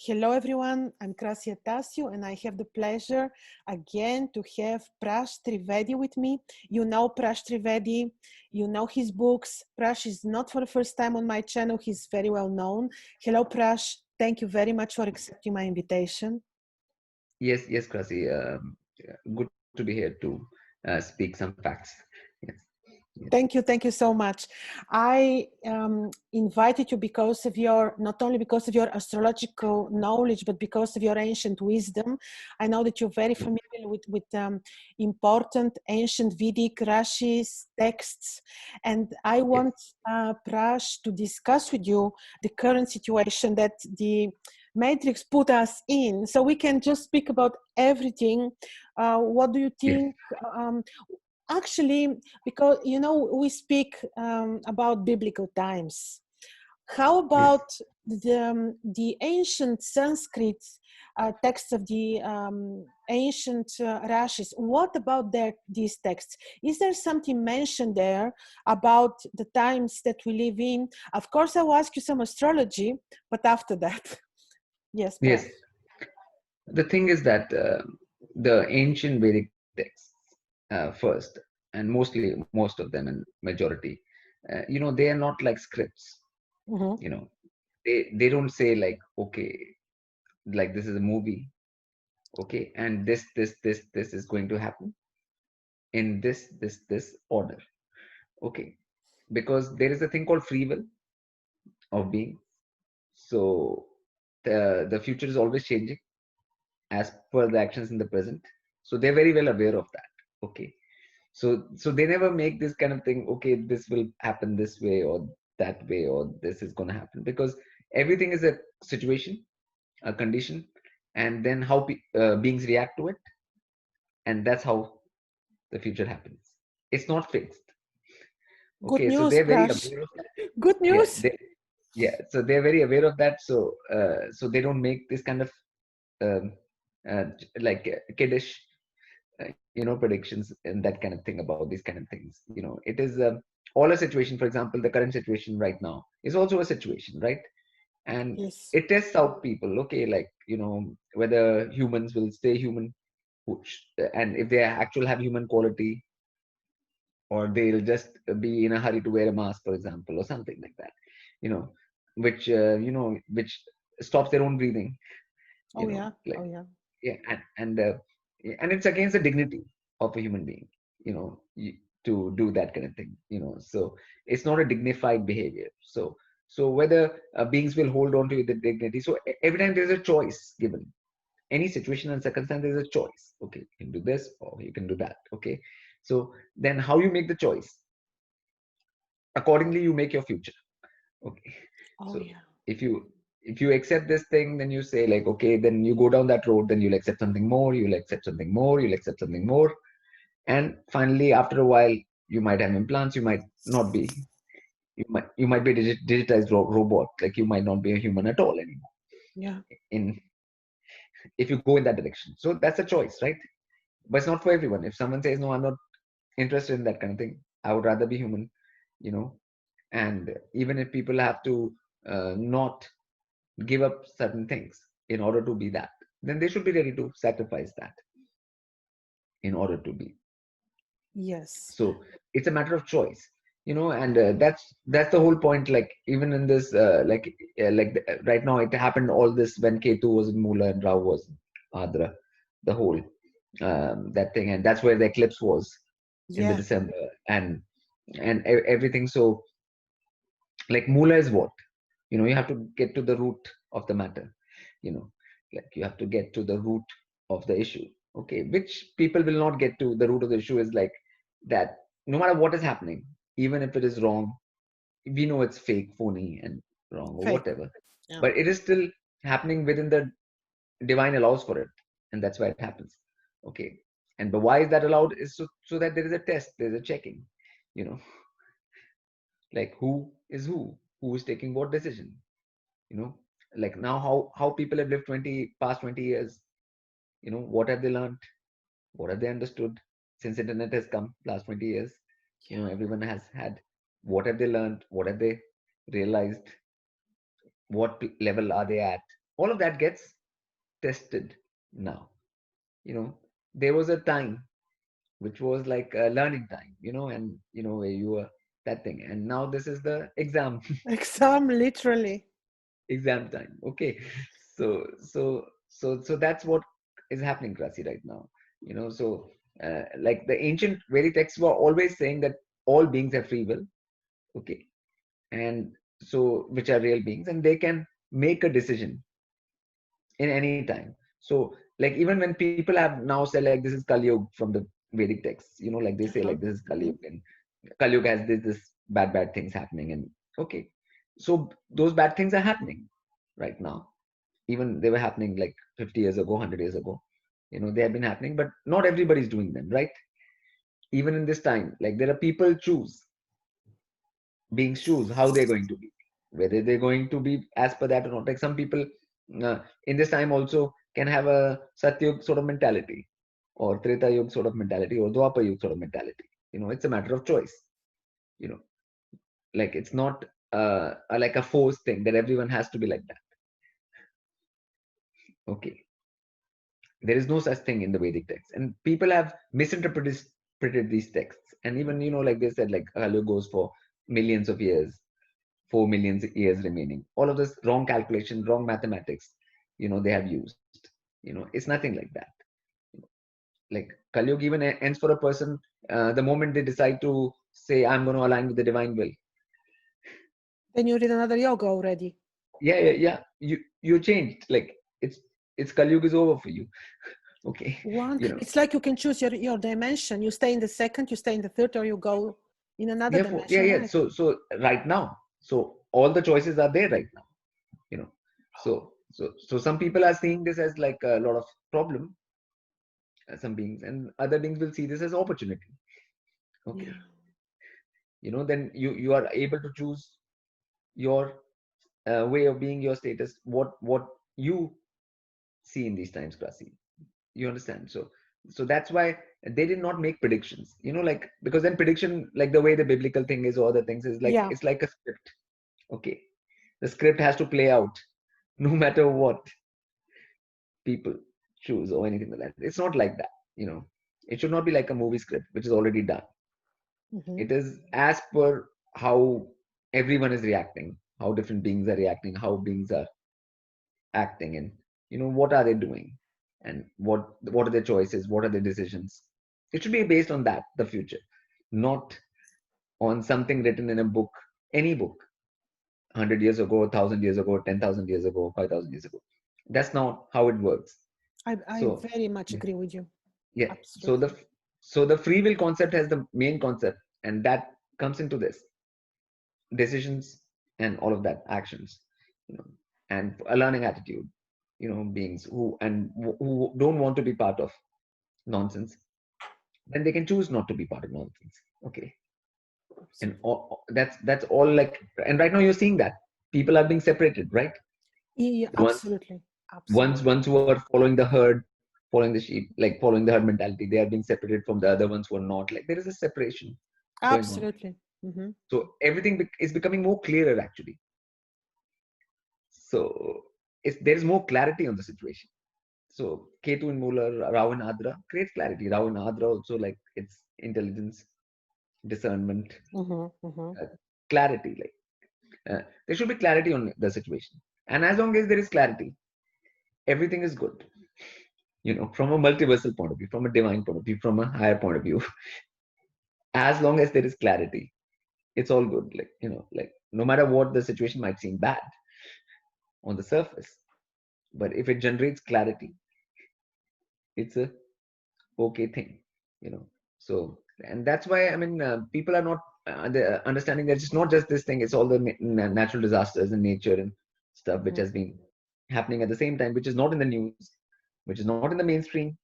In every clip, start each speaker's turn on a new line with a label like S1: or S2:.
S1: Hello, everyone. I'm Krasi and I have the pleasure again to have Prash Trivedi with me. You know Prash Trivedi, you know his books. Prash is not for the first time on my channel. He's very well known. Hello, Prash. Thank you very much for accepting my invitation.
S2: Yes, Krasi. Good to be here to speak some facts. Yes, yes,
S1: Thank you so much. I invited you because of your, not only because of your astrological knowledge, but because of your ancient wisdom. I know that you're very familiar with important ancient Vedic Rashis texts. And I
S2: yes,
S1: want Prash to discuss with you the current situation that the Matrix put us in. So we can just speak about everything. What do you
S2: yes,
S1: think? Actually, because we speak about biblical times. How
S2: yes,
S1: about the ancient Sanskrit texts of the ancient Rashis? What about these texts? Is there something mentioned there about the times that we live in? Of course, I will ask you some astrology, but after that, yes,
S2: yes.
S1: Prash.
S2: The thing is that the ancient Vedic texts first, and most of them, and majority, they are not like scripts.
S1: Mm-hmm.
S2: You know, they don't say like, okay, like this is a movie, okay, and this is going to happen in this order, okay, because there is a thing called free will of being. So the future is always changing as per the actions in the present. So they're very well aware of that. Okay. So they never make this kind of thing, okay, this will happen this way or that way, or this is gonna happen, because everything is a situation, a condition, and then how beings react to it, and that's how the future happens. It's not fixed.
S1: Good
S2: Okay, so
S1: news,
S2: they're very
S1: Prash.
S2: aware of that.
S1: Good
S2: Yeah,
S1: news.
S2: so they're very aware of that. So they don't make this kind of um, like kiddish predictions and that kind of thing about these kind of things. It is all a situation. For example, the current situation right now is also a situation, right? And
S1: Yes.
S2: it tests out people, okay, like whether humans will stay human, and if they actually have human quality, or they'll just be in a hurry to wear a mask, for example, or something like that, you know which stops their own breathing,
S1: Oh yeah.
S2: like,
S1: Oh yeah.
S2: yeah, and it's against the dignity of a human being, to do that kind of thing, so it's not a dignified behavior. So whether beings will hold on to the dignity. So every time there's a choice given, any situation and circumstance, there's a choice. Okay, you can do this or you can do that. Okay, so then how you make the choice, accordingly you make your future. Okay,
S1: Oh
S2: so
S1: yeah.
S2: if you accept this thing, then you say like, okay, then you go down that road, then you'll accept something more, you'll accept something more, you'll accept something more, and finally after a while you might have implants, you might not be, you might be a digitized robot, like you might not be a human at all anymore,
S1: Yeah.
S2: in if you go in that direction. So that's a choice, right? But it's not for everyone. If someone says, no, I'm not interested in that kind of thing, I would rather be human, you know and even if people have to not give up certain things in order to be that, then they should be ready to sacrifice that in order to be.
S1: Yes.
S2: So it's a matter of choice, and that's the whole point. Like even in this, right now, it happened all this when Ketu was in Mula and Rahu was in Adra, the whole that thing, and that's where the eclipse was in the
S1: Yeah.
S2: December, and everything. So like Mula is what, you have to get to the root of the matter, you know like you have to get to the root of the issue, okay, which people will not get to. The root of the issue is like that no matter what is happening, even if it is wrong, we know it's fake, phony, and wrong or
S1: Fake.
S2: whatever,
S1: Yeah.
S2: but it is still happening within the divine allows for it, and that's why it happens. Okay, and but why is that allowed is so that there is a test, there's a checking, you know like who is taking what decision, you know like now how people have lived past 20 years. What have they learned, what have they understood since internet has come last 20 years.
S1: Yeah.
S2: Everyone has had, what have they learned, what have they realized, what level are they at, all of that gets tested now. There was a time which was like a learning time, and where you were that thing, and now this is the exam.
S1: Exam, literally.
S2: Exam time. Okay. So that's what is happening, Krasi, right now. So like the ancient Vedic texts were always saying that all beings have free will. Okay. And so which are real beings, and they can make a decision in any time. So like even when people have now said like this is Kali Yuga from the Vedic texts, like they say
S1: Uh-huh.
S2: like this is Kali
S1: Hmm.
S2: Yuga, and Kali Yuga has this bad things happening, and okay, so those bad things are happening right now. Even they were happening like 50 years ago, 100 years ago. They have been happening, but not everybody's doing them, right? Even in this time, like there are people choose, beings choose how they're going to be, whether they're going to be as per that or not. Like some people in this time also can have a Satyug sort of mentality, or Treta Yuga sort of mentality, or Dwapar Yuga sort of mentality. It's a matter of choice. You know, like it's not like a forced thing that everyone has to be like that. Okay, there is no such thing in the Vedic text, and people have misinterpreted these texts. And even like they said, like Kali goes for millions of years, 4 million years remaining. All of this wrong calculation, wrong mathematics, they have used. It's nothing like that. Like Kali Yuga even ends for a person the moment they decide to say, I'm going to align with the divine will.
S1: Then you read another yoga already.
S2: Yeah. You changed. Like it's Kali Yuga is over for you. Okay.
S1: One,
S2: you know
S1: it's like you can choose your dimension. You stay in the second, you stay in the third, or you go in another
S2: yeah,
S1: dimension,
S2: yeah.
S1: right?
S2: So right now, so all the choices are there right now. You know. So some people are seeing this as like a lot of problem, some beings, and other beings will see this as opportunity.
S1: Yeah.
S2: Okay. Then you are able to choose your way of being, your status, what you see in these times, Krasi. You understand? So that's why they did not make predictions. Like because then prediction, like the way the biblical thing is, or other things is like
S1: Yeah.
S2: it's like a script. Okay, the script has to play out no matter what people choose or anything like that. It's not like that. It should not be like a movie script which is already done.
S1: Hmm.
S2: It is as per how everyone is reacting, how different beings are reacting, how beings are acting, and what are they doing, and what are their choices, what are their decisions. It should be based on that, the future, not on something written in a book, any book, 100 years ago, 1,000 years ago, 10,000 years ago, 5,000 years ago. That's not how it works.
S1: I
S2: So
S1: very much
S2: yeah,
S1: agree with you.
S2: yeah. so the
S1: Absolutely.
S2: so the free will concept has the main concept, and that comes into this decisions and all of that actions, you know and a learning attitude, beings who don't want to be part of nonsense, then they can choose not to be part of nonsense. Okay. And
S1: Absolutely.
S2: that's all. Like, and right now you're seeing that people are being separated, right?
S1: Yeah,
S2: The
S1: absolutely.
S2: ones
S1: Absolutely.
S2: who are following the herd, following the sheep, like following the herd mentality, they are being separated from the other ones who are not. Like there is a separation going on.
S1: Absolutely. Hmm.
S2: So everything is becoming more clearer actually. So there is more clarity on the situation. So Ketu and Moola, Rao and Adra creates clarity. Rao and Adra also, like it's intelligence, discernment,
S1: Hmm. Hmm.
S2: uh, clarity. Like there should be clarity on the situation, and as long as there is clarity, everything is good. From a multiversal point of view, from a divine point of view, from a higher point of view, as long as there is clarity, it's all good. Like like no matter what the situation might seem bad on the surface, but if it generates clarity, it's a okay thing. you know so, and that's why, I mean, people are not understanding that it's not just this thing, it's all the natural disasters in nature and stuff which
S1: Hmm.
S2: has been happening at the same time, which is not in the news, which is not in the mainstream,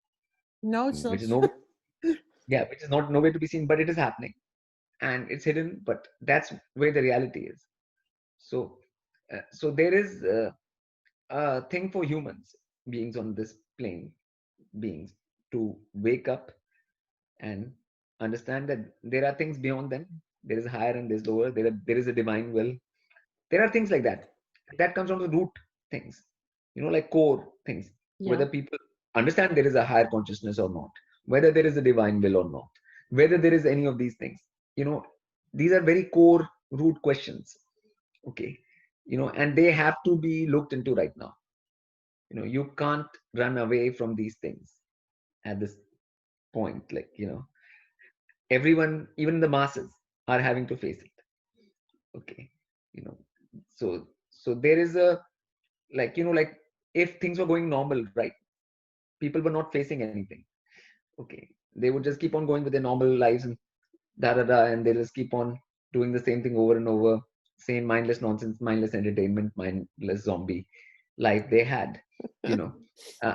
S1: No, it's
S2: which is
S1: not.
S2: nowhere, yeah, which is not nowhere to be seen, but it is happening, and it's hidden, but that's where the reality is. So there is a thing for humans, beings on this plane, beings, to wake up and understand that there are things beyond them. There is higher and there's lower. There is a divine will. There are things like that. That comes from the root things. like core things,
S1: Yeah.
S2: whether people understand there is a higher consciousness or not, whether there is a divine will or not, whether there is any of these things. You know, these are very core root questions. Okay. And they have to be looked into right now. You can't run away from these things at this point. Like, everyone, even the masses, are having to face it. Okay. You know, so there is a, like, like, if things were going normal, right? People were not facing anything. Okay. They would just keep on going with their normal lives and da da da, and they just keep on doing the same thing over and over, same mindless nonsense, mindless entertainment, mindless zombie life they had. You know, uh,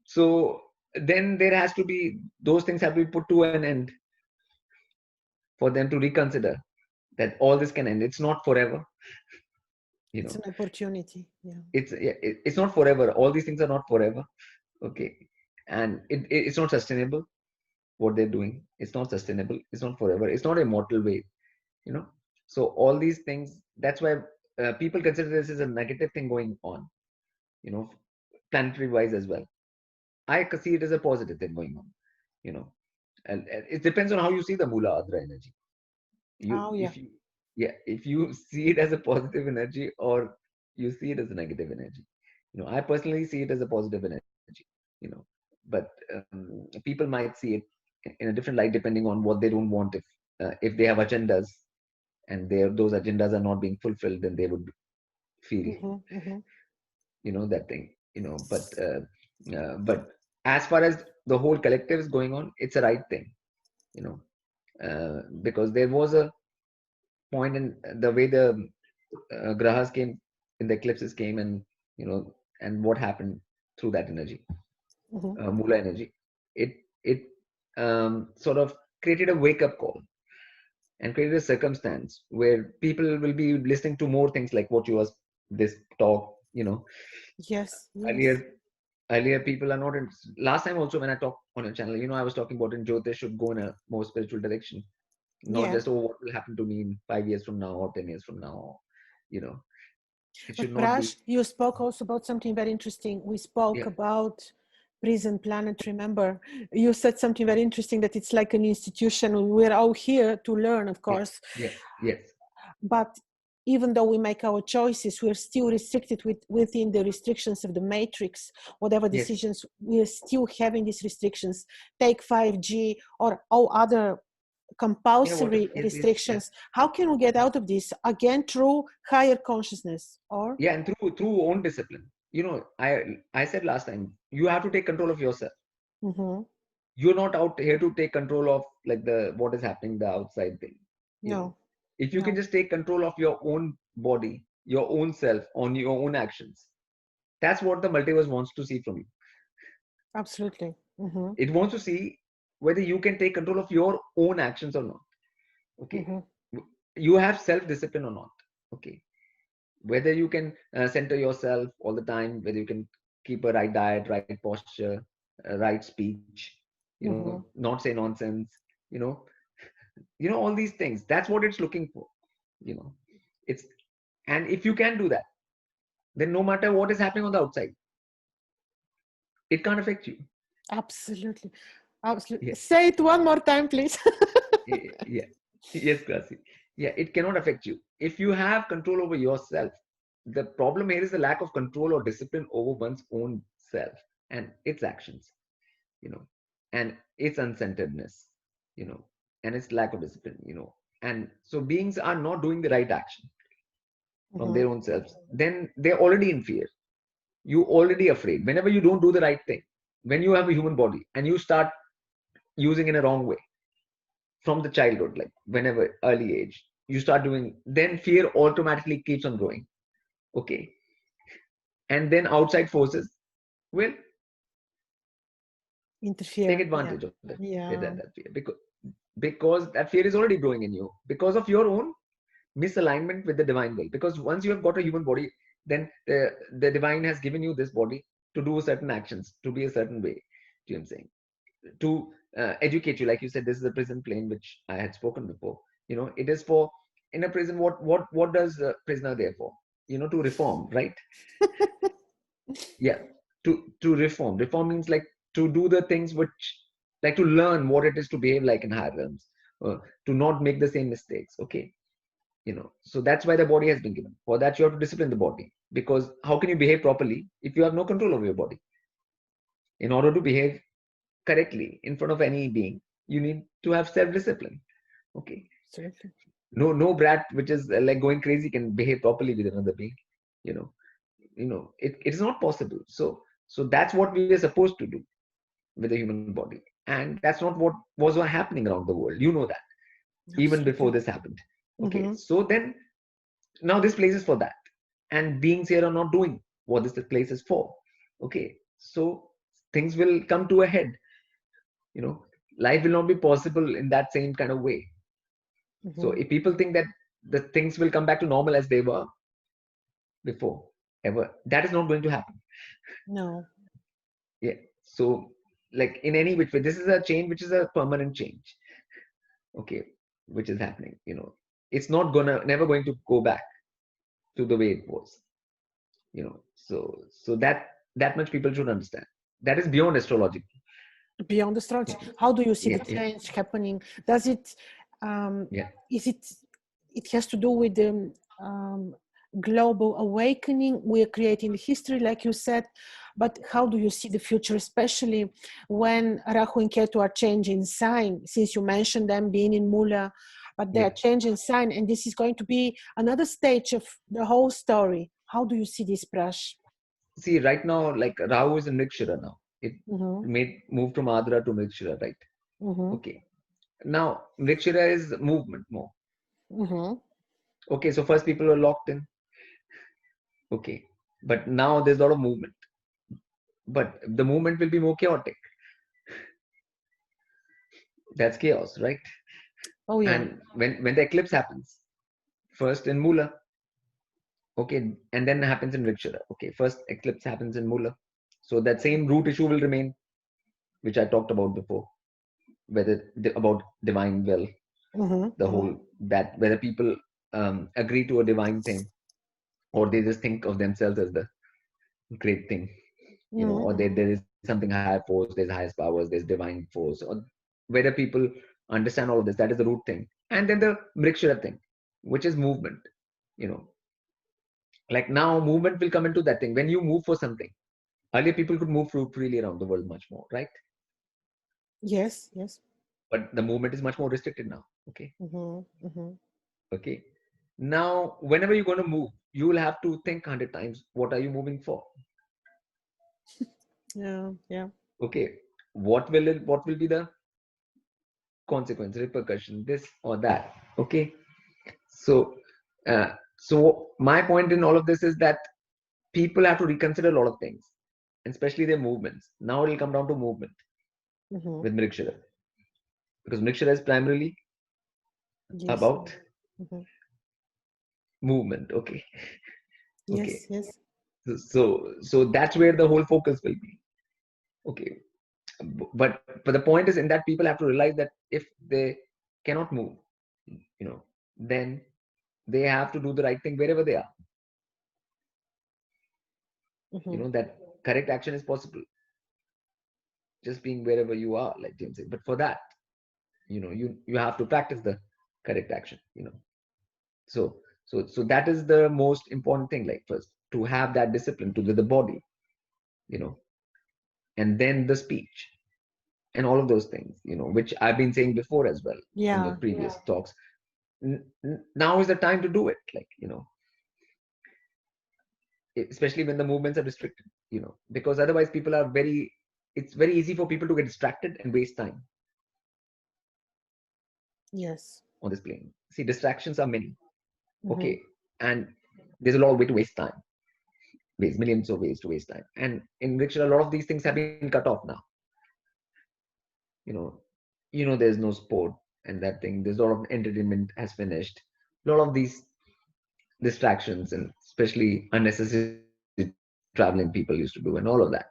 S2: so then there has to be, those things have to be put to an end for them to reconsider that all this can end. It's not forever. You
S1: It's
S2: know,
S1: an opportunity. Yeah.
S2: it's not forever. All these things are not forever. Okay, and it's not sustainable. What they're doing, it's not sustainable. It's not forever. It's not a immortal way. you know so all these things, that's why people consider this as a negative thing going on, you know planetary wise as well. I see it as a positive thing going on. you know and it depends on how you see the mula adra energy. you
S1: Oh, yeah.
S2: if you Yeah, if you see it as a positive energy, or you see it as a negative energy. I personally see it as a positive energy. you know but people might see it in a different light, depending on what they don't want. If they have agendas, and those agendas are not being fulfilled, then they would feel,
S1: Mm-hmm, mm-hmm.
S2: that thing. But as far as the whole collective is going on, it's a right thing. you know because there was a point in the way the grahas came, in the eclipses came, and and what happened through that energy,
S1: Mm-hmm.
S2: mula energy. It sort of created a wake up call, and created a circumstance where people will be listening to more things like what you was this talk.
S1: Yes, yes.
S2: Earlier people are not in. Last time also, when I talked on a channel, I was talking about in Jyotish should go in a more spiritual direction, not
S1: Yeah.
S2: just, oh, what will happen to me in 5 years from now or 10 years from now. you know it should
S1: But
S2: not be.
S1: Prash, you spoke also about something very interesting. We spoke
S2: Yeah,
S1: about prison planet. Remember, you said something very interesting, that it's like an institution. We're all here to learn, of
S2: yeah,
S1: course,
S2: yes,
S1: but even though we make our choices, we're still restricted within the restrictions of the matrix. Whatever
S2: yes.
S1: decisions, we're still having these restrictions. Take 5G or all other
S2: Yeah, whatever.
S1: compulsory
S2: Yes, yes, yeah,
S1: restrictions. How can we get out of this? Again, through higher consciousness, or?
S2: yeah. And through own discipline. I said last time, you have to take control of yourself.
S1: Mm-hmm.
S2: You're not out here to take control of, like, the what is happening, the outside thing. you know
S1: No,
S2: if you can
S1: no,
S2: just take control of your own body, your own self, on your own actions, that's what the multiverse wants to see from you.
S1: absolutely. Mm-hmm.
S2: It wants to see whether you can take control of your own actions or not. Okay.
S1: Mm-hmm.
S2: You have self discipline or not. Okay. Whether you can center yourself all the time, whether you can keep a right diet, right posture, right speech,
S1: Mm-hmm.
S2: not say nonsense, you know all these things. That's what it's looking for. you know it's And if you can do that, then no matter what is happening on the outside, it can't affect you.
S1: Absolutely. Absolutely.
S2: Yeah,
S1: Say it one more time, please.
S2: yeah. Yes, Krasi. Yeah, it cannot affect you if you have control over yourself. The problem here is the lack of control or discipline over one's own self and its actions, you know and its uncenteredness, you know and its lack of discipline. And so beings are not doing the right action from
S1: Mm-hmm.
S2: their own selves, then they're already in fear. You already afraid whenever you don't do the right thing. When you have a human body and you start using in a wrong way from the childhood, like whenever early age you start doing, then fear automatically keeps on growing. Okay. And then outside forces will take
S1: Interfere. Yeah.
S2: advantage of
S1: Yeah.
S2: that fear, because that fear is already growing in you because of your own misalignment with the divine will. Because once you have got a human body, then the divine has given you this body to do certain actions, to be a certain way. Do you know what I'm saying? To educate you, like you said, this is a prison plane, which I had spoken before. It is for, in a prison, what does a prisoner there for? To reform, right? Yeah, to reform. Reform means like to do the things which, like to learn what it is to behave like in higher realms, to not make the same mistakes. Okay, so that's why the body has been given. For that, you have to discipline the body, because how can you behave properly if you have no control over your body? In order to behave correctly in front of any being, you need to have self-discipline. Okay,
S1: Absolutely.
S2: no brat which is like going crazy can behave properly with another being. You know, it is not possible. So that's what we are supposed to do with the human body, and that's not what was happening around the world. That even before
S1: Absolutely.
S2: this happened. Okay,
S1: Mm-hmm.
S2: so then now this place is for that, and beings here are not doing what this place is for. Okay, so things will come to a head. you know Life will not be possible in that same kind of way. So
S1: Mm-hmm.
S2: if people think that the things will come back to normal as they were before, ever, that is not going to happen.
S1: No.
S2: Yeah. So, like in any which way, this is a change which is a permanent change. Okay, which is happening. It's not gonna never going to go back to the way it was. So that much people should understand. That is beyond astrology.
S1: Beyond astrology, how do you see the
S2: Yeah, yeah,
S1: change happening? Does it, um,
S2: yeah.
S1: is it, it has to do with the global awakening? We're creating history, like you said, but how do you see the future, especially when Rahu and Ketu are changing sign, since you mentioned them being in Mula, but they
S2: Yeah.
S1: are changing sign, and this is going to be another stage of the whole story. How do you see this, Prash?
S2: See, right now, like Rahu is in Mrigashira now. It
S1: Mm-hmm.
S2: made move from Adra to Mrigashira, right?
S1: Mm-hmm.
S2: Okay. Now Mrigashira is movement more.
S1: Mm-hmm.
S2: Okay, so first people were locked in. Okay, but now there's a lot of movement. But the movement will be more chaotic. That's chaos, right?
S1: Oh yeah.
S2: And when the eclipse happens, first in Mula, okay, and then happens in Vrikshara. Okay, first eclipse happens in Mula, so that same root issue will remain, which I talked about before, whether about divine will,
S1: Mm-hmm.
S2: the
S1: Mm-hmm.
S2: whole that whether people agree to a divine thing, or they just think of themselves as the great thing, or
S1: Mm-hmm.
S2: there is something higher force, there's highest powers, there's divine force, or whether people understand all of this, that is the root thing. And then the Vrikshara thing, which is movement. You know, like now movement will come into that thing when you move for something. Earlier people could move freely around the world much more, right?
S1: Yes, yes.
S2: But the movement is much more restricted now. Okay.
S1: Mm-hmm. Mm-hmm.
S2: Okay, now whenever you're going to move, you will have to think 100 times, what are you moving for?
S1: Yeah, yeah.
S2: Okay, what will be the consequence, repercussion, this or that? Okay, so so my point in all of this is that people have to reconsider a lot of things, especially their movements. Now it'll come down to movement
S1: Mm-hmm.
S2: with Mrigashara, because Mrigashara is primarily
S1: Yes.
S2: about
S1: Mm-hmm.
S2: movement. Okay. Okay,
S1: Yes, yes.
S2: so that's where the whole focus will be. Okay, but the point is in that people have to realize that if they cannot move, then they have to do the right thing wherever they are.
S1: Mm-hmm.
S2: That correct action is possible just being wherever you are, like James said. But for that, you have to practice the correct action. So that is the most important thing, like first to have that discipline to the body, you know and then the speech and all of those things, which I've been saying before as well in the
S1: Yeah.
S2: previous talks. Now is the time to do it, like, especially when the movements are restricted, because otherwise people are very it's very easy for people to get distracted and waste time
S1: Yes.
S2: on this plane. See, distractions are many.
S1: Mm-hmm.
S2: Okay, and there's a lot of way to waste time, waste millions of ways to waste time, and in which a lot of these things have been cut off now. you know there's no sport and that thing. There's a lot of entertainment has finished. A lot of these distractions, and especially unnecessary traveling people used to do, and all of that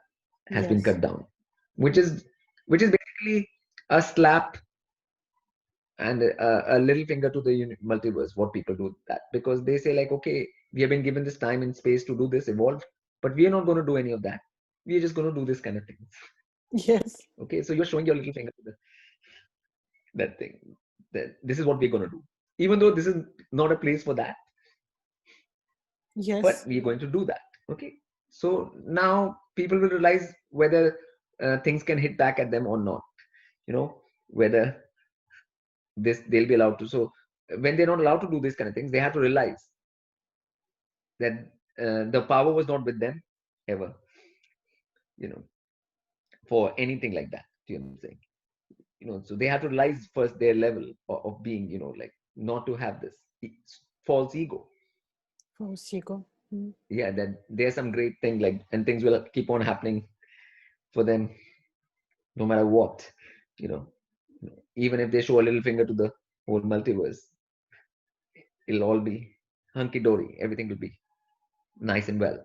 S2: has been cut down,
S1: Yes.
S2: which is
S1: Mm-hmm.
S2: basically a slap and a little finger to the multiverse. What people do that because they say like, okay, we have been given this time and space to do this, evolve. but we are not going to do any of that. We are just going to do this kind of things.
S1: Yes.
S2: Okay, so you're showing your little finger to that thing. That this is what we're going to do, even though this is not a place for that, but
S1: Yes.
S2: we're going to do that. Okay, so now people will realize whether things can hit back at them or not. Whether this they'll be allowed to. So when they're not allowed to do these kind of things, they have to realize that the power was not with them ever. You know, for anything like that. Do you know what I'm saying? So they have to realize first their level of being, like not to have this false ego.
S1: False ego. Mm.
S2: Yeah, that there's some great thing, like, and things will keep on happening for them no matter what. you know Even if they show a little finger to the whole multiverse, it'll all be hunky-dory, everything will be nice and well.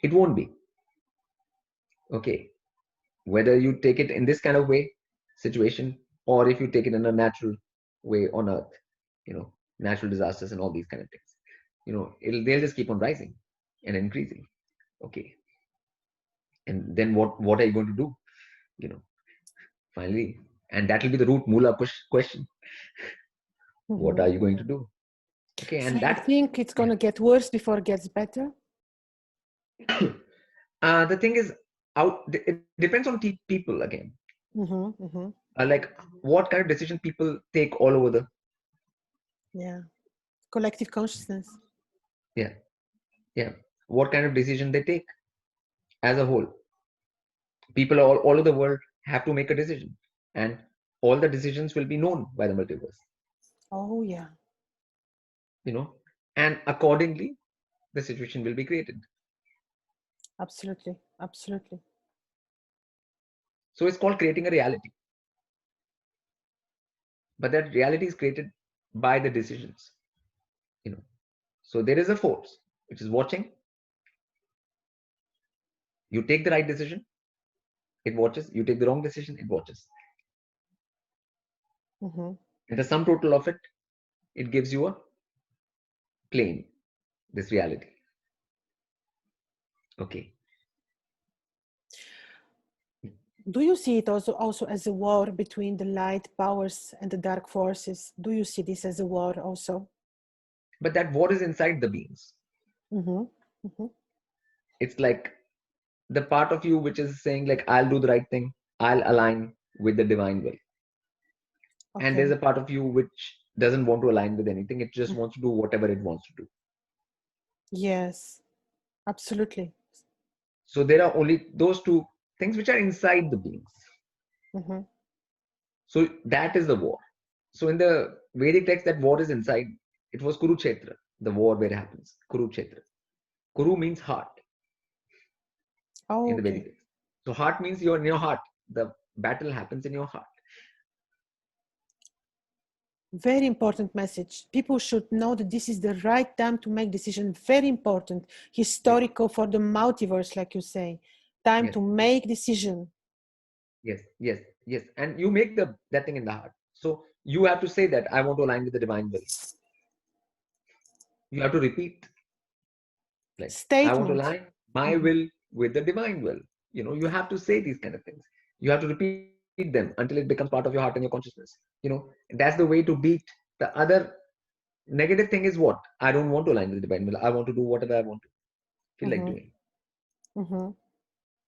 S2: It won't be. Okay, whether you take it in this kind of way situation, or if you take it in a natural way on earth, natural disasters and all these kind of things, they'll just keep on rising and increasing. Okay, and then what are you going to do, you know finally? And that will be the root moola question. What are you going to do? Okay,
S1: So
S2: and
S1: you think it's going to get worse before it gets better?
S2: the thing is, it depends on people again. Like what kind of decision people take all over the
S1: collective consciousness.
S2: Yeah, what kind of decision they take as a whole. People all over the world have to make a decision, and all the decisions will be known by the multiverse.
S1: Oh yeah.
S2: And accordingly the situation will be created.
S1: Absolutely.
S2: So it's called creating a reality, but that reality is created by the decisions. So there is a force which is watching. You take the right decision, it watches. You take the wrong decision, it watches. And the sum total of it gives you a plane, this reality. Okay.
S1: Do you see it also as a war between the light powers and the dark forces? Do you see this as a war also?
S2: But that war is inside the beings. It's like the part of you which is saying, like, I'll do the right thing, I'll align with the divine will. Okay. And there's a part of you which doesn't want to align with anything. It just wants to do whatever it wants to do.
S1: Yes, absolutely.
S2: So there are only those two things which are inside the beings. So that is the war. So in the Vedic text, that war is inside. It was Kurukshetra, the war where it happens. Kurukshetra. Kuru means heart. In the Vedic text. So heart means you're in your heart. The battle happens in your heart.
S1: Very important message. People should know that this is the right time to make decision. Very important. Historical for the multiverse, like you say. Time to make decision.
S2: Yes. And you make that thing in the heart. So you have to say that I want to align with the divine will. You have to repeat. Like, statement. I want to align my will with the divine will. You have to say these kind of things. You have to repeat them until it becomes part of your heart and your consciousness. That's the way to beat the other negative thing. Is what? I don't want to align with the divine will. I want to do whatever I want to feel like doing.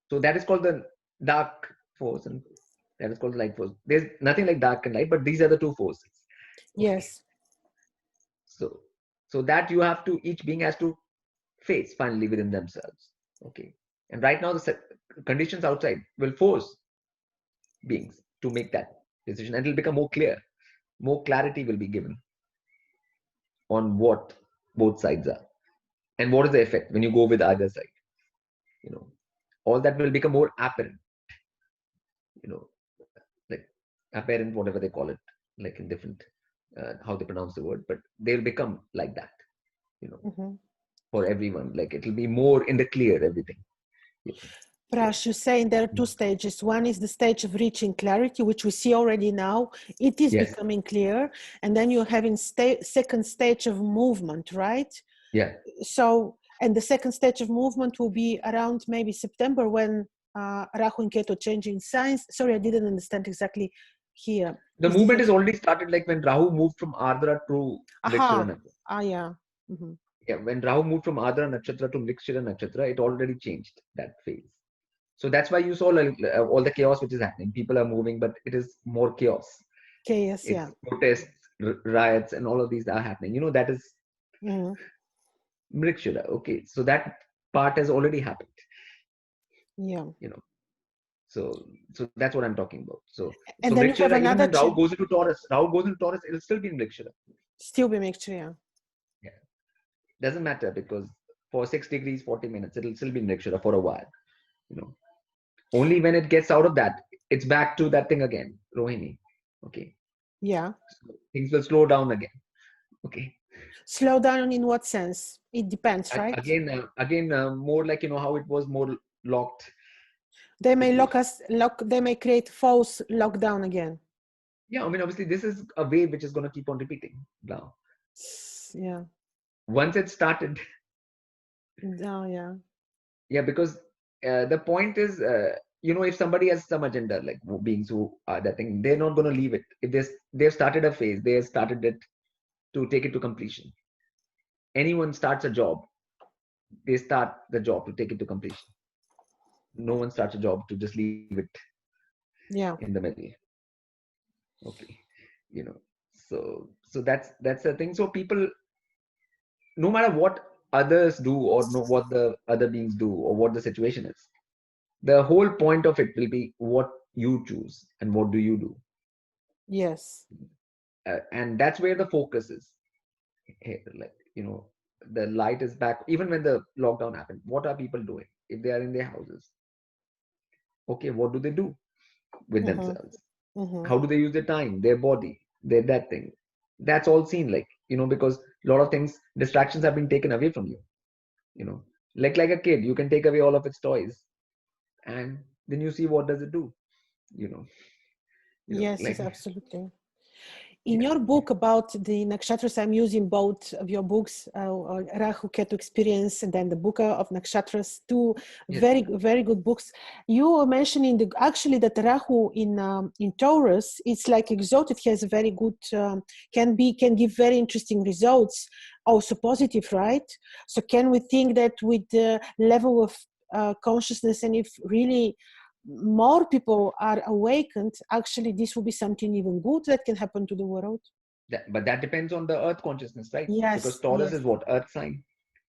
S2: So that is called the dark force, and that is called the light force. There's nothing like dark and light, but these are the two forces.
S1: Yes.
S2: Okay. So that you have to, each being has to face finally within themselves. Okay. And right now the conditions outside will force beings to make that decision, and it will become more clear. More clarity will be given on what both sides are and what is the effect when you go with either side. All that will become more apparent. Like apparent, whatever they call it, like in different how they pronounce the word, but they'll become like that. For everyone, like it will be more in the clear, everything.
S1: Prash, you're saying there are two stages. One is the stage of reaching clarity, which we see already now. It is becoming clear. And then you're having second stage of movement, right?
S2: Yeah.
S1: So And the second stage of movement will be around maybe September when Rahu and Ketu changing signs. Sorry, I didn't understand exactly here.
S2: The
S1: Is this
S2: movement
S1: what?
S2: is already started like when Rahu moved from Ardra to Mrigashira
S1: Aha.
S2: Nakshatra.
S1: Yeah. Mm-hmm.
S2: Yeah, when Rahu moved from Ardra Nakshatra to Mrigashira Nakshatra, it already changed that phase. So that's why you saw like, all the chaos which is happening. People are moving, but it is more chaos.
S1: Chaos,
S2: It's
S1: yeah.
S2: protests, riots, and all of these are happening. That is
S1: Mm-hmm.
S2: Mrigashira. Okay, so that part has already happened.
S1: Yeah.
S2: You know, so that's what I'm talking about. So
S1: And then you have
S2: Mrigashira, even
S1: another
S2: when Rahu goes into Taurus, it'll still be Mrigashira.
S1: still be mixture, yeah.
S2: Yeah, doesn't matter because for 6 degrees 40 minutes, it'll still be Mrigashira for a while. You know, only when it gets out of that, it's back to that thing again, Rohini. Okay,
S1: Yeah.
S2: so things will slow down again. Okay.
S1: Slow down in what sense? It depends, right?
S2: Again, more like how it was more locked
S1: They may
S2: situation.
S1: they may create false lockdown again.
S2: Yeah, I mean, obviously, this is a wave which is going to keep on repeating now.
S1: Yeah.
S2: Once it started,
S1: Oh, yeah.
S2: yeah, because the point is, if somebody has some agenda, like beings who are that thing, they're not going to leave it. If they've started a phase, they have started it to take it to completion. Anyone starts a job, they start the job to take it to completion. No one starts a job to just leave it
S1: Yeah.
S2: in the middle. Okay, so that's the thing. So people, no matter what others do or know what the other beings do or what the situation is, the whole point of it will be what you choose and what do you do.
S1: Yes.
S2: And that's where the focus is here. Like, the light is back. Even when the lockdown happened, what are people doing if they are in their houses? Okay, what do they do with
S1: Mm-hmm.
S2: themselves?
S1: Mm-hmm.
S2: How do they use their time, their body, their that thing? That's all seen, like, because a lot of things, distractions have been taken away from you. Like a kid, you can take away all of its toys, and then you see what does it do. You know,
S1: Yes, yes,
S2: like,
S1: absolutely. In
S2: yeah,
S1: your book about the nakshatras, I'm using both of your books, Rahu Ketu Experience and then the Book of Nakshatras, two
S2: yes,
S1: very, very good books. You were mentioning actually that Rahu in Taurus, it's like exalted, has a very good, can give very interesting results, also positive, right? So can we think that with the level of consciousness, and if really more people are awakened, actually this will be something even good that can happen to the world?
S2: but that depends on the earth consciousness, right? Because
S1: Yes,
S2: Taurus
S1: yes,
S2: is what? Earth sign.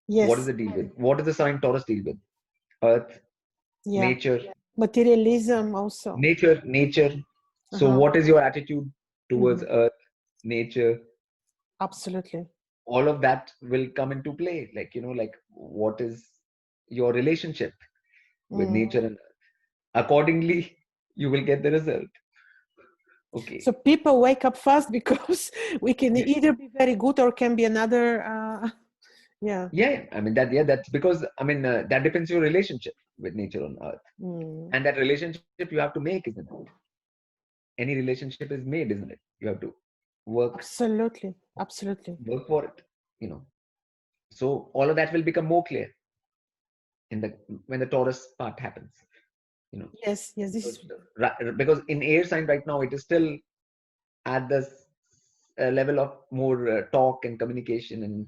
S2: What does
S1: yes,
S2: it deal with? What does the sign Taurus deal with? Earth,
S1: yeah.
S2: nature,
S1: Materialism also.
S2: nature. So
S1: Uh-huh.
S2: what is your attitude towards
S1: Mm-hmm.
S2: earth, nature?
S1: Absolutely.
S2: All of that will come into play. Like, like what is your relationship with nature,
S1: Mm.
S2: and accordingly you will get the result.
S1: So
S2: Okay.
S1: people wake up fast because we can
S2: Yeah,
S1: either be very good or can be another. Yeah.
S2: yeah, I mean that's because, I mean, that depends your relationship with nature on earth,
S1: Mm.
S2: and that relationship you have to make, isn't it? Any relationship is made, isn't it? You have to work
S1: Absolutely. Absolutely.
S2: work for it, you know so all of that will become more clear in the when the Taurus part happens, you know
S1: Yes. Yes. This
S2: because,
S1: is.
S2: because in air sign right now it is still at this level of more talk and communication, and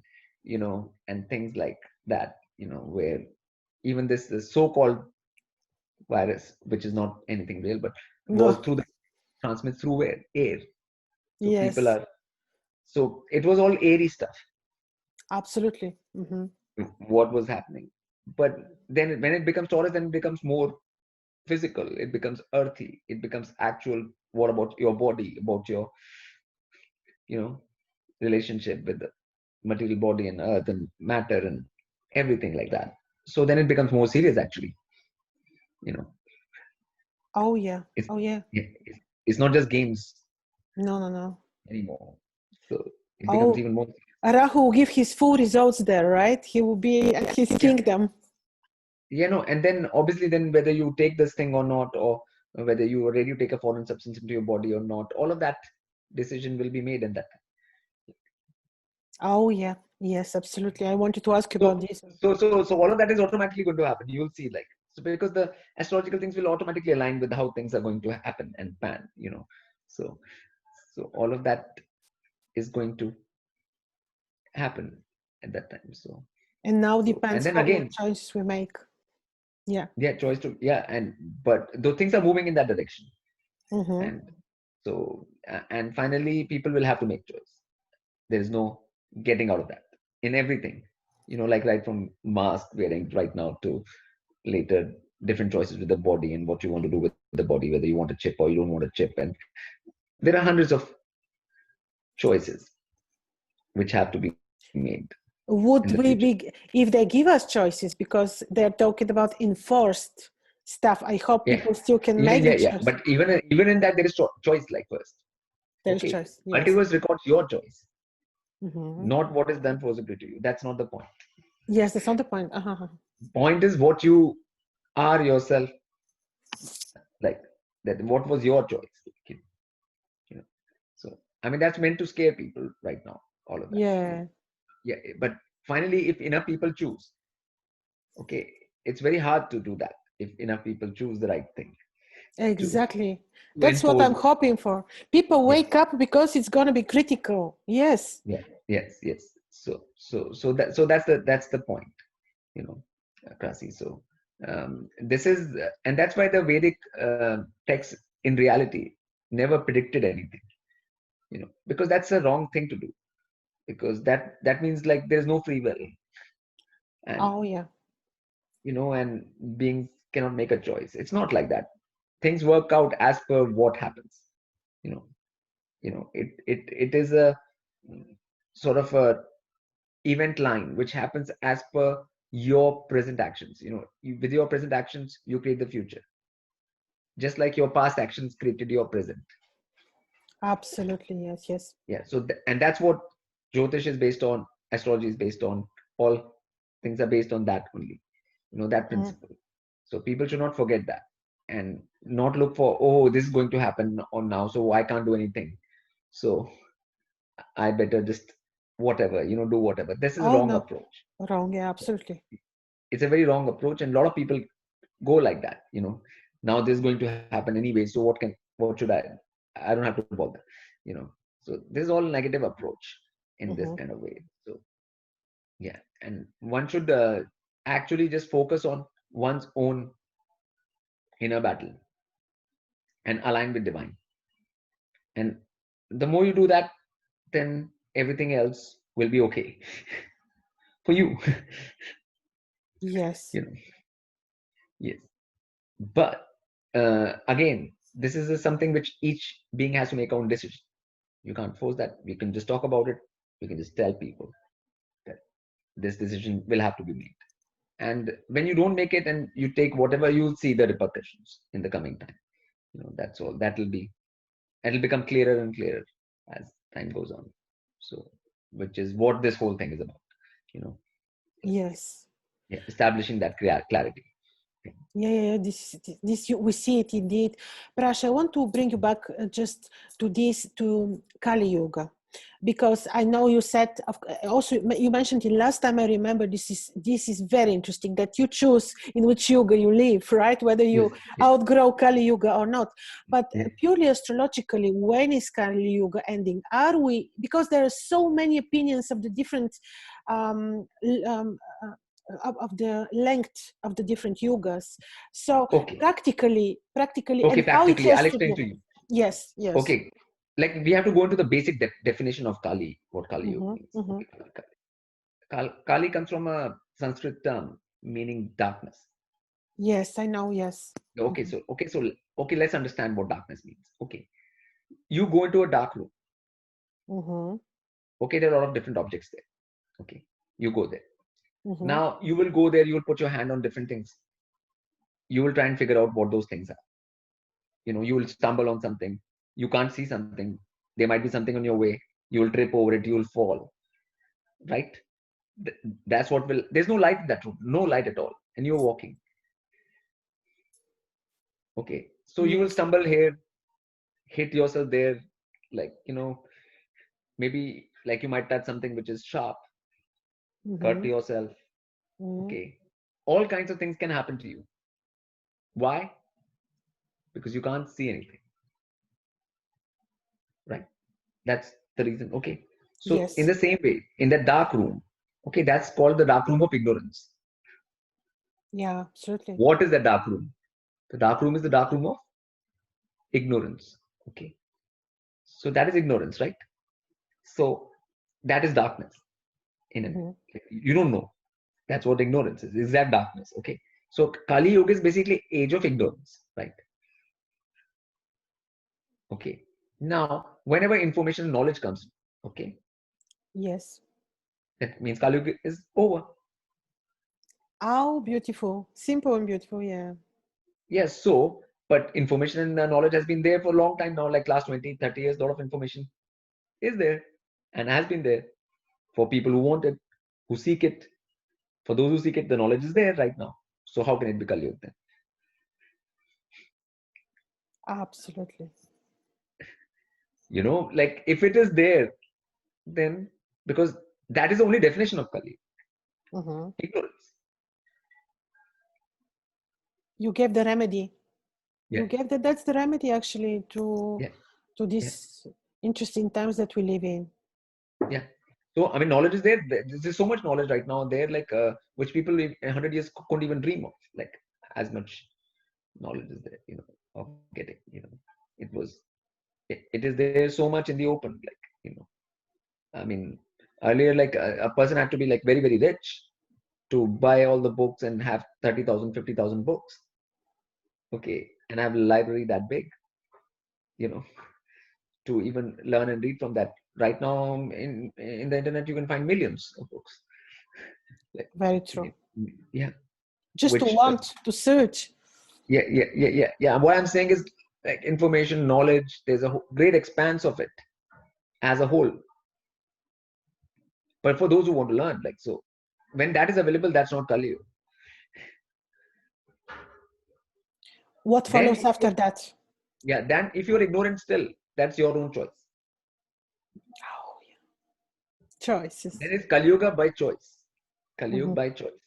S2: and things like that, where even this so-called virus, which is not anything real, but was
S1: No.
S2: through the transmits through air. So people
S1: Yes.
S2: are, so it was all airy stuff,
S1: Absolutely. Mm-hmm.
S2: what was happening. But then when it becomes Taurus, then it becomes more physical, it becomes earthy, it becomes actual. What about your body, about your you know relationship with the material body and earth and matter and everything like that. So then it becomes more serious, actually. you know
S1: Oh yeah.
S2: it's
S1: Oh yeah.
S2: it's not just games
S1: No. No. No.
S2: anymore. So it becomes
S1: Oh,
S2: even more.
S1: Rahu will give his full results there, right? He will be at his
S2: Yeah,
S1: kingdom.
S2: and then obviously, then whether you take this thing or not, or whether you already take a foreign substance into your body or not, all of that decision will be made in that.
S1: Oh yeah, yes, absolutely. I wanted to ask you about
S2: So
S1: this.
S2: so all of that is automatically going to happen. You'll see, like, so because the astrological things will automatically align with how things are going to happen and pan, So so all of that is going to happen at that time.
S1: And now
S2: And
S1: depends
S2: then
S1: how what
S2: again,
S1: choices we make. Yeah.
S2: yeah, choice to, yeah, and but those things are moving in that direction.
S1: Mm-hmm.
S2: And so and finally people will have to make choice. There is no getting out of that in everything, like right from mask wearing right now to later different choices with the body and what you want to do with the body, whether you want a chip or you don't want a chip. And there are hundreds of choices which have to be made in the
S1: Would
S2: future.
S1: we be, if they give us choices, because they're talking about enforced stuff, I hope
S2: Yeah,
S1: people still can
S2: yeah,
S1: make
S2: yeah,
S1: the
S2: yeah.
S1: choice.
S2: But even in that, there is choice, like, first.
S1: There's
S2: Okay,
S1: choice, yes.
S2: multiverse records your choice,
S1: Mm-hmm.
S2: not what is done forcibly to you. That's not the point.
S1: Yes, that's not the point. Uh-huh.
S2: Point is what you are yourself, like, that what was your choice, you know so I mean, that's meant to scare people right now, all of that.
S1: Yeah,
S2: Yeah, but finally, if enough people choose, okay, it's very hard to do that if enough people choose the right thing to
S1: exactly.
S2: to
S1: That's what
S2: enforce.
S1: I'm hoping for. People
S2: Yes,
S1: wake up because it's going to be critical. Yes.
S2: yeah, yes. So that's the point, you know Krasi. So this is and that's why the Vedic text in reality never predicted anything, because that's a wrong thing to do, because that means, like, there's no free will, and
S1: Oh yeah.
S2: and beings cannot make a choice. It's not like that. Things work out as per what happens. you know it is a sort of a event line which happens as per your present actions. With your present actions you create the future, just like your past actions created your present.
S1: Absolutely. Yes, yes.
S2: Yeah, so and that's what Jyotish is based on, astrology is based on, all things are based on that only, that
S1: Mm.
S2: principle. So people should not forget that, and not look for, oh, this is going to happen on now, so I can't do anything, so I better just whatever, do whatever. This is a
S1: Oh
S2: wrong
S1: no.
S2: approach.
S1: Wrong. Yeah, absolutely.
S2: It's a very wrong approach, and a lot of people go like that. Now this is going to happen anyway, so what should I don't have to bother. you know so this is all negative approach in this
S1: Mm-hmm.
S2: kind of way. So yeah, and one should actually just focus on one's own inner battle and align with divine. And the more you do that, then everything else will be okay for you.
S1: Yes.
S2: you know yes. But again, this is something which each being has to make own decision. You can't force that. We can just talk about it. We can just tell people that this decision will have to be made. And when you don't make it and you take whatever, you'll see the repercussions in the coming time. That's all. It'll become clearer and clearer as time goes on. So, which is what this whole thing is about. You know,
S1: Yes.
S2: yeah, establishing that clarity.
S1: Yeah. This we see it indeed. Prash, I want to bring you back just to this, to Kali Yuga, because I know you said, also you mentioned it last time. I remember this is very interesting that you choose in which yuga you live, right? Whether
S2: Yes,
S1: you
S2: yes,
S1: outgrow Kali Yuga or not. But
S2: yeah.
S1: purely astrologically, when is Kali Yuga ending? Are we, because there are so many opinions of the different um, of the length of the different yugas. So
S2: Okay,
S1: practically,
S2: okay.
S1: and how it
S2: Practically,
S1: has
S2: I'll
S1: to
S2: explain
S1: do.
S2: to you.
S1: Yes, yes.
S2: Okay, like we have to go into the basic definition of Kali. What Kali Yuga
S1: Mm-hmm,
S2: means?
S1: mm-hmm.
S2: Okay, Kali comes from a Sanskrit term meaning darkness.
S1: Yes, I know. Yes.
S2: Okay,
S1: Mm-hmm.
S2: so let's understand what darkness means. Okay, you go into a dark room.
S1: Mm-hmm.
S2: Okay, there are a lot of different objects there. Okay, you go there.
S1: Mm-hmm.
S2: Now you will go there. You will put your hand on different things. You will try and figure out what those things are. You will stumble on something. You can't see something. There might be something on your way. You will trip over it. You will fall. Right? That's what will. There's no light in that room. No light at all, and you're walking. Okay, so you will
S1: Yes.
S2: stumble here, hit yourself there, like, maybe like you might touch something which is sharp, cut
S1: Mm-hmm.
S2: yourself.
S1: Mm-hmm.
S2: Okay, all kinds of things can happen to you. Why? Because you can't see anything, right? That's the reason. Okay, so in
S1: Yes.
S2: the same way, in the dark room, okay, that's called the dark room of ignorance.
S1: Yeah, absolutely.
S2: What is the dark room? The dark room is the dark room of ignorance. Okay, so that is ignorance, right? So that is darkness in it.
S1: Mm-hmm.
S2: You don't know. That's what ignorance is that darkness. Okay, so Kali Yuga is basically age of ignorance, right? Okay, now whenever information and knowledge comes, okay,
S1: Yes.
S2: that means Kali Yuga is over.
S1: How beautiful. Simple and beautiful, yeah.
S2: Yes, so but information and knowledge has been there for a long time now, like last 20, 30 years. A lot of information is there and has been there for people who want it, who seek it. For those who seek it, the knowledge is there right now. So how can it be Kali Yuga then?
S1: Absolutely.
S2: Like if it is there, then because that is the only definition of Kali,
S1: Mm-hmm.
S2: ignorance.
S1: You gave the remedy.
S2: Yeah,
S1: You gave that's the remedy actually
S2: yeah,
S1: to
S2: yeah,
S1: these interesting times that we live in.
S2: yeah. So I mean, knowledge is there. There's so much knowledge right now there, like which people in 100 years couldn't even dream of. Like as much knowledge is there, of getting. It was, it is there so much in the open. Like I mean, earlier like a person had to be like very very rich to buy all the books and have 30,000, 50,000 books. Okay, and have a library that big. You know, to even learn and read from that. Right now, in the internet, you can find millions of books. Like,
S1: Very true.
S2: yeah,
S1: Just to
S2: which,
S1: want to search.
S2: yeah. What I'm saying is like information, knowledge. There's a great expanse of it as a whole. But for those who want to learn, like so, when that is available, that's not Kali Yuga.
S1: What
S2: Then,
S1: follows after that?
S2: then if you're ignorant still, that's your own choice.
S1: Oh, yeah. Choices.
S2: Then it's Kali Yuga by choice. Kali Yuga
S1: Mm-hmm.
S2: by choice.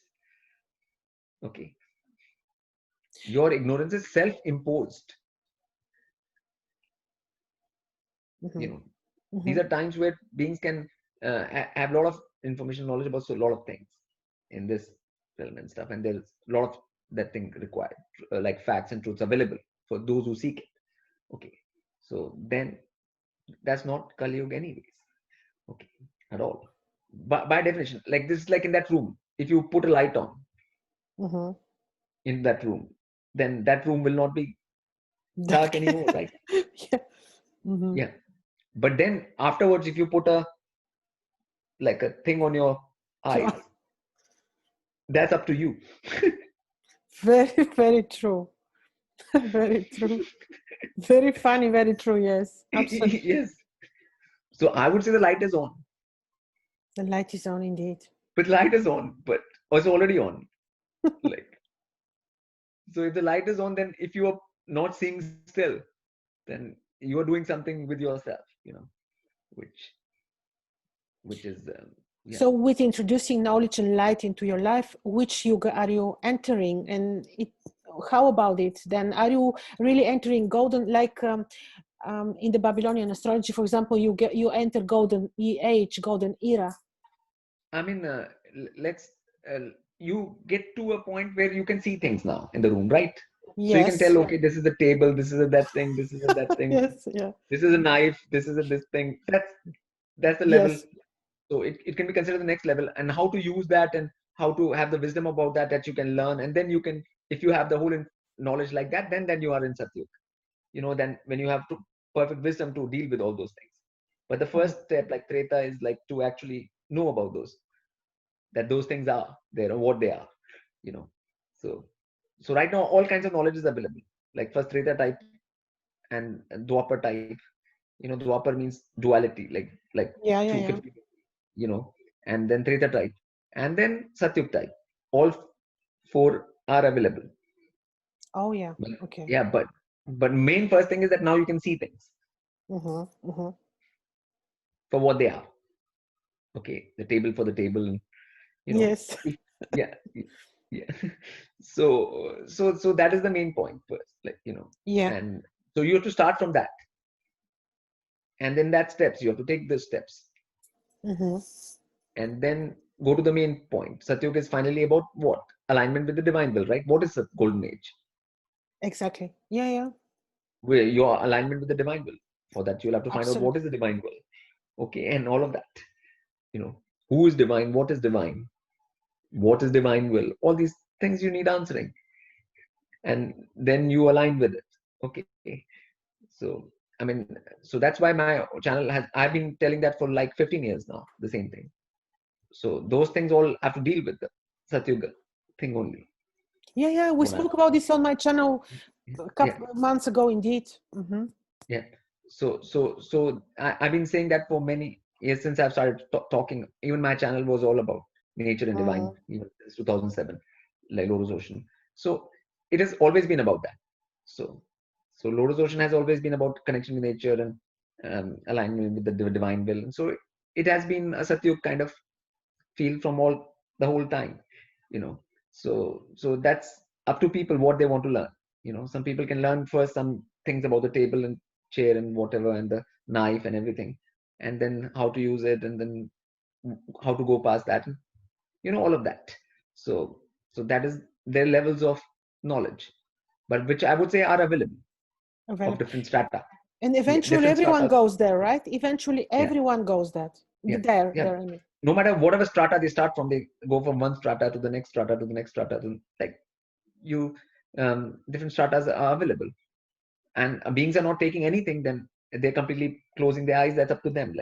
S2: Okay, your ignorance is self-imposed.
S1: Mm-hmm.
S2: You know,
S1: Mm-hmm.
S2: these are times where beings can have a lot of information knowledge about a lot of things in this realm and stuff, and there's a lot of that thing required, like facts and truths available for those who seek it. Okay, so then that's not Kali Yuga anyways. Okay, at all. But by definition, like this is like in that room, if you put a light on
S1: Mm-hmm.
S2: in that room, then that room will not be dark
S1: Dark.
S2: anymore, right?
S1: Yeah. Mm-hmm.
S2: Yeah, but then afterwards, if you put a like a thing on your eyes, that's up to you.
S1: Very, very true. Very true. Very funny, very true. Yes, absolutely.
S2: Yes. So I would say the light is on.
S1: The light is on indeed.
S2: But light is on, but it's already on. Like so if the light is on, then if you are not seeing still, then you are doing something with yourself, which is yeah.
S1: So, with introducing knowledge and light into your life, which yoga are you entering? And how about it? Then, are you really entering golden, like in the Babylonian astrology, for example, you enter golden age, golden era?
S2: I mean, let's you get to a point where you can see things now in the room, right? So you can
S1: Yes.
S2: tell, okay, this is the table, this is a that thing, this is a that thing,
S1: Yes. Yeah.
S2: this is a knife, this is a this thing. That's the level.
S1: Yes.
S2: So it can be considered the next level, and how to use that and how to have the wisdom about that you can learn, and then you can, if you have the whole knowledge like that, then you are in Satyug. Then when you have to perfect wisdom to deal with all those things. But the
S1: Mhm.
S2: first step, like Treta, is like to actually know about that those things are there or what they are. You know, so right now all kinds of knowledge is available. Like first Treta type and Dwapar type. Dwapar means duality, like
S1: Yeah. Yeah.
S2: two
S1: Yeah.
S2: 50, and then Treta type, and then Satyug type. All four are available.
S1: Oh, yeah.
S2: But,
S1: Okay.
S2: yeah, but main first thing is that now you can see things
S1: Mm-hmm. Mm-hmm.
S2: for what they are. Okay, the table for the table, and
S1: Yes.
S2: yeah, yeah. So that is the main point first,
S1: Yeah.
S2: and so you have to start from that, and then that steps you have to take the steps,
S1: Mm-hmm.
S2: and then go to the main point. Satyuga is finally about what? Alignment with the divine will, right? What is the golden age?
S1: Exactly. Yeah, yeah.
S2: Where your alignment with the divine will. For that, you'll have to find out what
S1: Absolutely.
S2: is the divine will. Okay, and all of that. You know, who is divine? What is divine? What is divine will? All these things you need answering, and then you align with it. Okay, so I mean, so that's why my channel has. I've been telling that for like 15 years now. The same thing. So those things all have to deal with the Satyuga thing only.
S1: Yeah, yeah. We
S2: What I,
S1: spoke about this on my channel a
S2: yeah,
S1: couple of months ago, indeed. Mm-hmm.
S2: yeah. So I've been saying that for many years since I've started talking. Even my channel was all about nature and divine,
S1: Mm-hmm.
S2: even since 2007, like Lotus Ocean. So it has always been about that. So so Lotus Ocean has always been about connection with nature and alignment with the divine will. And so it has been a Satyug kind of feel from all the whole time, you know. So that's up to people what they want to learn. Some people can learn first some things about the table and chair and whatever and the knife and everything, and then how to use it, and then how to go past that, and all of that. So so that is their levels of knowledge, but which I would say are available of
S1: Available.
S2: different strata.
S1: And
S2: Yeah,
S1: eventually
S2: different
S1: everyone
S2: strata.
S1: goes there, right? Eventually
S2: Yeah,
S1: everyone goes that.
S2: yeah,
S1: There,
S2: yeah.
S1: there, I mean.
S2: No matter whatever strata they start from, they go from one strata to the next strata to the next strata to, like, you different stratas are available, and beings are not taking anything, then they're completely closing their eyes. That's up to them,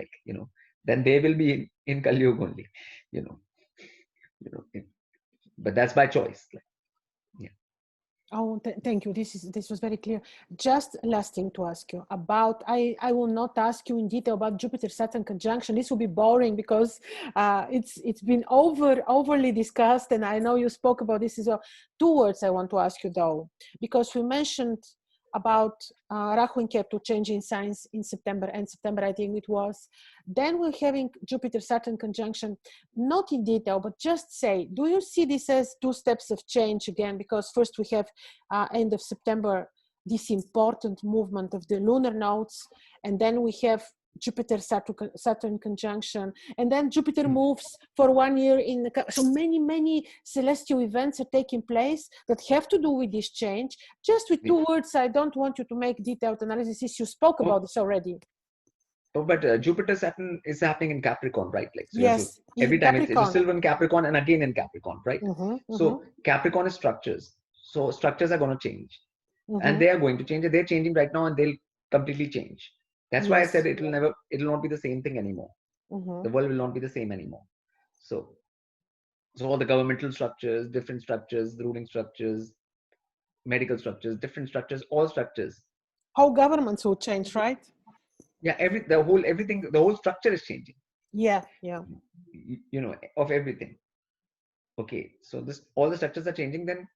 S2: then they will be in Kali Yuga only, you know you know but that's by choice, yeah.
S1: Oh, thank you. This was very clear. Just last thing to ask you about. I will not ask you in detail about Jupiter Saturn conjunction. This will be boring because it's been overly discussed, and I know you spoke about this as well. Two words I want to ask you though, because we mentioned about Rahu and Ketu changing signs in September, I think it was. Then we're having Jupiter Saturn conjunction, not in detail, but just say, do you see this as two steps of change again? Because first we have end of September, this important movement of the lunar nodes, and then we have Jupiter Saturn conjunction, and then Jupiter moves for 1 year so many celestial events are taking place that have to do with this change. Just with two words, I don't want you to make detailed analysis. You spoke about this already.
S2: But Jupiter Saturn is happening in Capricorn, right? Like, so you have to,
S1: Yes,
S2: every
S1: in
S2: time it's
S1: Capricorn.
S2: still in Capricorn and again in Capricorn, right? So Capricorn is structures. So structures are going to change, and they are going to change. They're changing right now, and they'll completely change. That's why I said
S1: Yes.
S2: it'll not be the same thing anymore. The world will not be the same anymore. So, so all the governmental structures, different structures, ruling structures, medical structures, different structures, all structures.
S1: How governments will change, right?
S2: Yeah, everything, the whole structure is changing.
S1: Yeah, yeah.
S2: Of everything. Okay, so this all the structures are changing. Then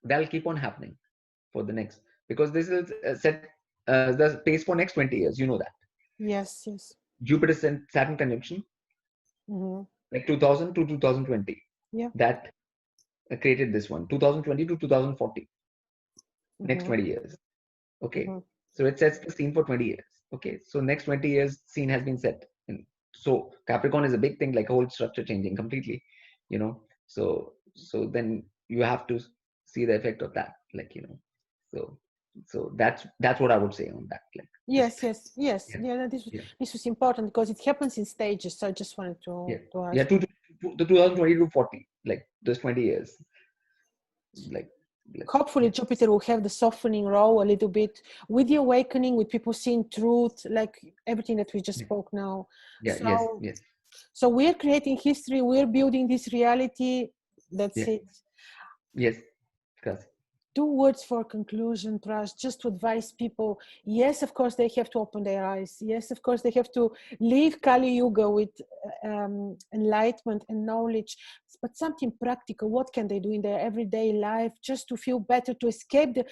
S2: that'll keep on happening for the next, because this will set the pace for next 20 years. You know that.
S1: Yes, yes.
S2: Jupiter Saturn conjunction, like 2000 to 2020,
S1: Yeah.
S2: that created this one. 2020 to 2040, next 20 years. Okay, so it sets the scene for 20 years. Okay, so next 20 years scene has been set. And so Capricorn is a big thing, like whole structure changing completely. So then you have to see the effect of that, so that's what I would say on that,
S1: Yes, yes, yes.
S2: yeah,
S1: Yeah,
S2: yeah,
S1: this was important because it happens in stages. So I just wanted
S2: yeah,
S1: to
S2: yeah,
S1: ask
S2: to
S1: you.
S2: the 2020 to 40, like those 20 years, like,
S1: Hopefully
S2: yeah,
S1: Jupiter will have the softening role a little bit with the awakening, with people seeing truth, like everything that we just
S2: yeah,
S1: spoke now.
S2: yeah, yes,
S1: So,
S2: yes,
S1: so we're creating history. We're building this reality. That's
S2: yeah,
S1: it.
S2: yes, Krasi.
S1: Two words for conclusion, Prash, just to advise people. Yes, of course, they have to open their eyes. Yes, of course, they have to leave Kali Yuga with enlightenment and knowledge, but something practical. What can they do in their everyday life just to feel better, to escape the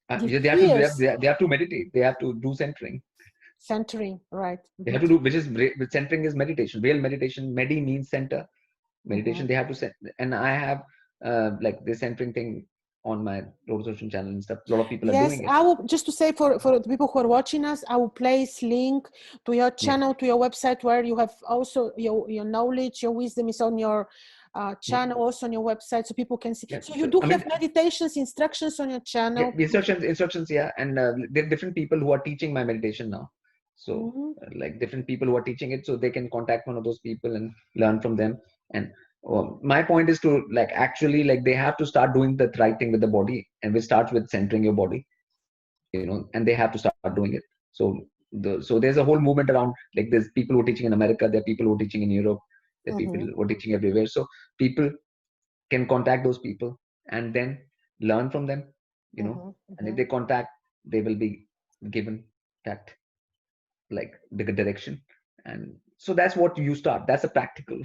S2: Yeah, they have to
S1: fears?
S2: they have to meditate, they have to do centering.
S1: Centering, right.
S2: They have to do, which is centering is meditation. Real meditation. Medi means center. Meditation, they have to set. And I have like this centering thing on my Lotus Ocean channel and stuff. A lot of people are
S1: Yes,
S2: doing it.
S1: I will just to say for the people who are watching us, I will place link to your channel, to your website, where you have also your knowledge, your wisdom is on your channel, also on your website, so people can see. So you do have meditations, instructions on your channel.
S2: Instructions, yeah. And there are different people who are teaching my meditation now. So like different people who are teaching it, so they can contact one of those people and learn from them. And my point is to like actually like they have to start doing the right thing with the body, and which starts with centering your body, you know, and they have to start doing it. So so there's a whole movement around, like there's people who are teaching in America, there are people who are teaching in Europe, there are people who are teaching everywhere. So people can contact those people and then learn from them, you know. And if they contact, they will be given that like the direction. And so that's what you start. That's a practical.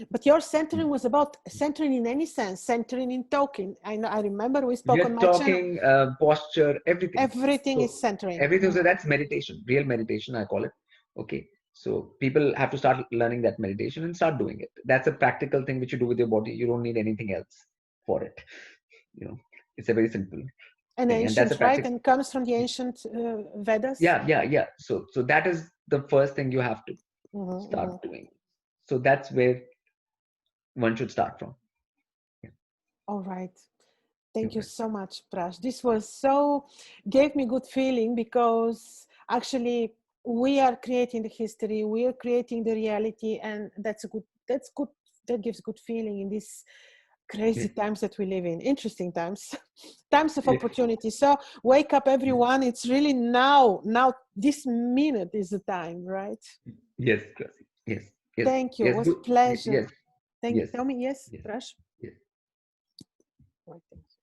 S1: But your centering was about centering in any sense, centering in talking. I remember we spoke on
S2: You're
S1: my channel.
S2: talking posture, everything.
S1: Everything
S2: So
S1: is centering.
S2: everything. So that's meditation, real meditation, I call it. Okay. So people have to start learning that meditation and start doing it. That's a practical thing which you do with your body. You don't need anything else for it. You know, it's a very simple
S1: And
S2: thing, and that's a
S1: ancient, right?
S2: practical.
S1: And comes from the ancient Vedas.
S2: Yeah. So that is the first thing you have to start doing. So that's where one should start from. Yeah.
S1: All right. Thank you so much, Prash. This was so, gave me good feeling, because actually we are creating the history, we are creating the reality, and that's good, that gives good feeling in these crazy times that we live in, interesting times, times of opportunity. So wake up, everyone. It's really now, this minute is the time, right?
S2: Yes, Krasi. Yes.
S1: Thank you.
S2: Yes.
S1: It was
S2: Good.
S1: pleasure.
S2: Yes.
S1: Thank you.
S2: Yes.
S1: Tell me, yes,
S2: Yes.
S1: Prash?
S2: Yes.
S1: Right, thank you.